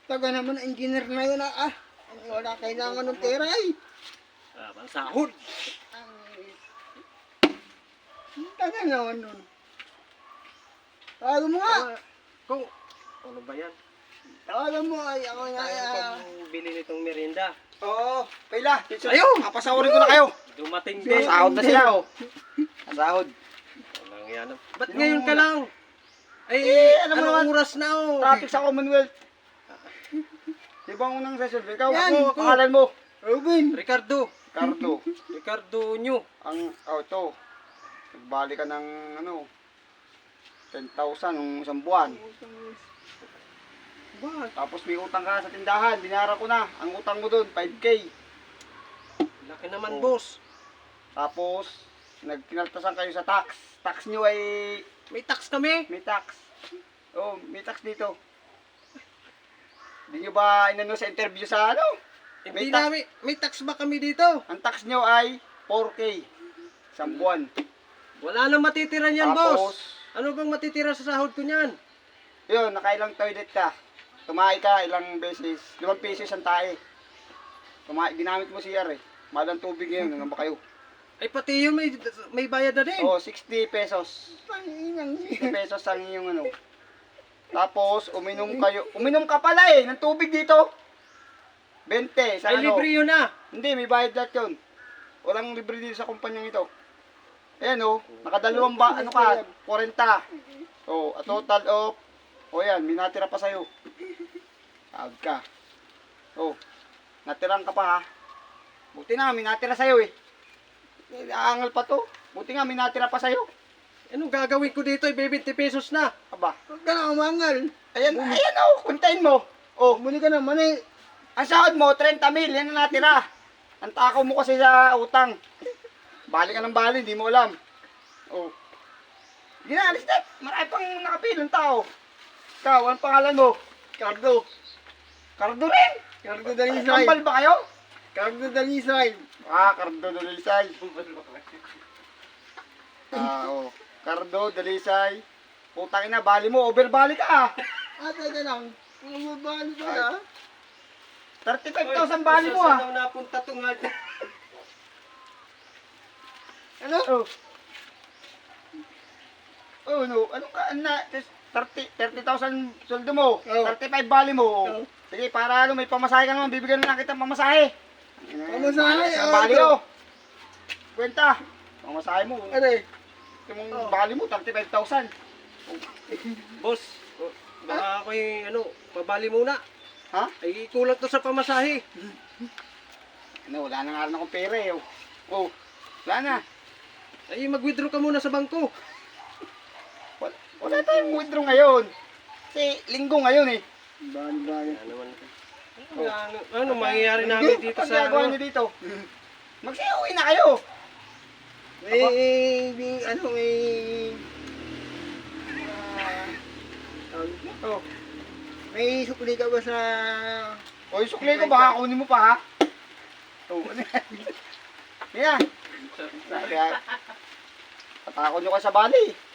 Taga naman ang engineer na yun wala kailangan ng pera eh. Ang sahod. Taga naman nun. Tawagan mo nga. Kung, ano ba yan? Tawagan mo ay ako na. Tayo bili nitong merienda. Oo, Paila. Ayun! Kapasawarin ko na kayo. Dumating din. Sahod na sila oh. Sahod. Walang yan. Ba't ngayon ka lang? Ay, alam mo anong naman, oras na oh? Traffic sa Commonwealth. Di ba ang unang session? Ikaw, Yan, ako, pangalan mo? Ruben. Ricardo. Ricardo. Ricardo Nyo. Ito. Nagbali ka ng, 10,000 nung isang buwan. Tapos may utang ka sa tindahan, dinara ko na. Ang utang mo doon, 5K. Laki naman, Oh. boss. Tapos, nagkinaltasan kayo sa tax. Tax nyo ay May tax kami. may tax. Oh, may tax dito. Hindi nyo ba inano sa interview sa Hindi May tax. namin, may tax ba kami dito? Ang tax nyo ay 4K. Isang buwan. Wala nang matitira niyan, Tapos, boss. Ano bang matitira sa sahod ko niyan? yun, nakailang toilet ka. Tumahi ka ilang beses. 5 pesos ang tae. Ginamit mo CR eh. Malang tubig ngayon, hanggang ba kayo? Ay, pati yun may bayad na din. Oh, 60 pesos. 60 pesos ang iyong Tapos, uminom kayo. Uminom ka pala ng tubig dito. 20 sa Ay, libre yun na. Hindi, may bayad lahat yun. Walang libre dito sa kumpanyang ito. Ayan nakadalawang ka, 40. Oh, a total of, yan, may natira pa sa'yo. Sahod ka. Oh, natirang ka pa ha. Buti na, may natira sa'yo eh. Aangal pa to. Buti nga, may natira pa sa'yo. Anong gagawin ko dito? 20 pesos na. Aba, Huwag ka na umangal. ayan kuntayin mo. Oh, Muli ka naman eh. ang sahod mo, 30 mil, yan ang natira. Ang takaw mo kasi sa utang. Bali ka ng bali, hindi mo alam. Oh. Ginalis na, marami pang nakapilang tao. Ikaw, anong pangalan mo? Cardo. Cardo rin. Cardo Dalisay. Kambal ba kayo? Cardo Dalisay. Cardo Dalisay. Cardo Dalisay. Putang ina, bali mo, overbali ka Teka lang. Umabali ka na. 35,000 bali mo Saan daw napunta to nga? Ano? Ano ka, 30,000 sweldo mo, 35 bali mo. Sige, para may pamasahe ka naman, bibigyan na lang kita ng pamasahe. Pamasahe, Ang bali mo. Kwenta. Pamasahe mo. Ano eh? Yung bali mo, 35,000. Boss, baka ako'y pabali muna. Ha? Ay, kulang to sa pamasahe. Wala na nga rin akong pera eh. Wala na. Ay, mag-withdraw ka muna sa bangko. Wala tayong withdraw ngayon. Kasi linggo ngayon eh. Bali. Ano naman? Ano mangyayari namin dito Ang sa ginagawa niyo dito? Magsiuwi na kayo. May sukli ka ba sa... Yung sukli ko baka kunin mo pa ha. Ano yan? Yan. Kaya, patakot nyo ka sa bali.